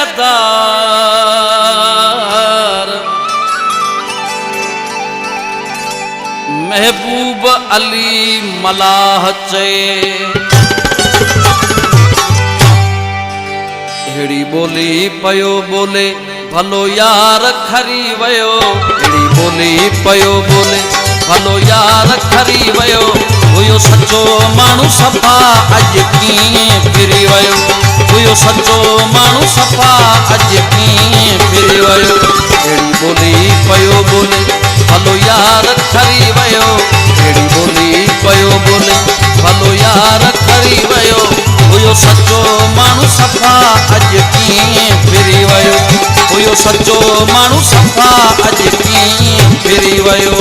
पहरेदार महबूब अली मलाह चए हेड़ी बोली पयो बोले भलो यार खरी वयो हेड़ी बोली पयो बोले भलो यार खरी वयो हुयो सच्चो मानू सफा अज कीअं फिरी वयो हुयो सच्चो मानू सफा अज कीअं फिरी वयो हेड़ी बोली पयो बोले भलो यार खरी वयो हेड़ी बोली पयो बोले भलो यार खरी वयो हुयो सच्चो मानू सफा अज कीअं फिरी वयो हुयो सच्चो मानू सफा अज कीअं फिरी वयो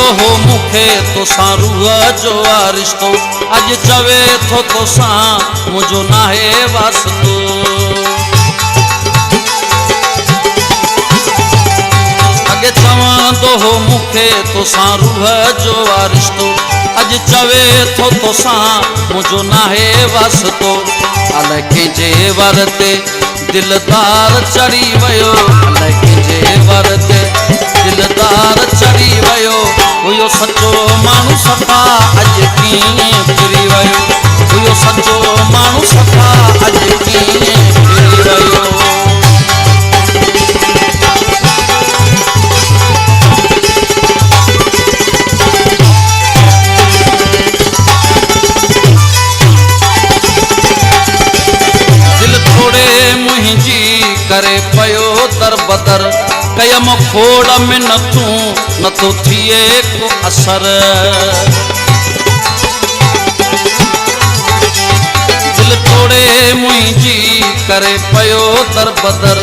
हो मुखे तो रूह जो रिश्तो अज चवे थो तो मुझो नाहे वास्तो अगे चवंदो हो मुखे तो रूह जो रिश्तो अज चवे थो तो मुझो नाहे वास्तो अलाए कंहिंजे वर ते दिलदार चढ़ी वयो अलाए कंहिंजे वर ते दिलदार चढ़ी वयो हुयो सच्चो मानू सफा अज कीअं फिरी वयो हुयो सच्चो मानू सफा अज कीअं फिरी वयो दिल थोड़े मुंहिंजी करे पयो दर बदर कयम खोड़ में नथो थिए को असर दिल तोड़े मुंहिंजी करे पयो दर बदर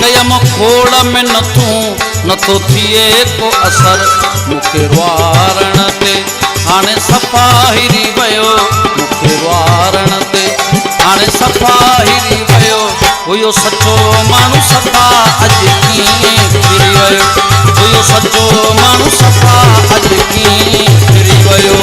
कयम खोड़ में नथो थिए को असर मूंखे रुआरण ते हाणे सफ़ा हिरी वयो मूंखे रुआरण ते हाणे सफ़ा हिरी वयो हुयो सच्चो मानू सफ़ा अज कीअं फिरी वयो हुयो सच्चो मानू सफ़ा अज कीअं फिरी वयो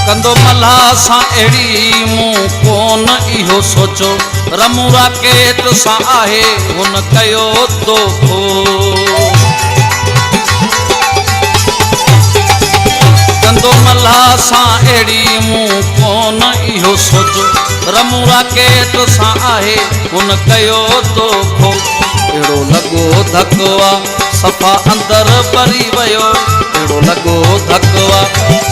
कंदो मल्हा सां अहिड़ी मूं कोन इहो सोचो रमू राकेत सां आहे हुन कयो दोखो कंदो मल्हा सां अहिड़ी मूं कोन इहो सोचो रमू राकेत सां आहे हुन कयो दोखो अहिड़ो लॻो धकवा सफ़ा अंदर भरी वयो अहिड़ो लॻो धकवा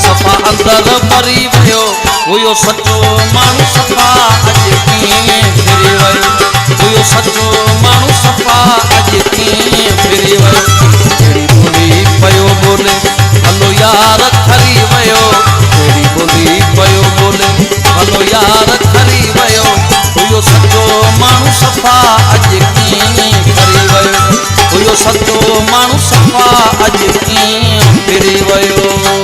सफ़ा अंदर भरी वयो हुयो सच्चो मानू सफ़ा अज कीअं फिरी वयो हुयो सच्चो मानू सफ़ा अज कीअं फिरी वयो अहिड़ी बोली पयो बोले भलो यार खरी वयो अहिड़ी बोली पयो बोले भलो यार खरी वयो हुयो सच्चो मानू सफ़ा अज कीअं फिरी वयो हुयो सच्चो मानू सफ़ा अज कीअं फिरी वयो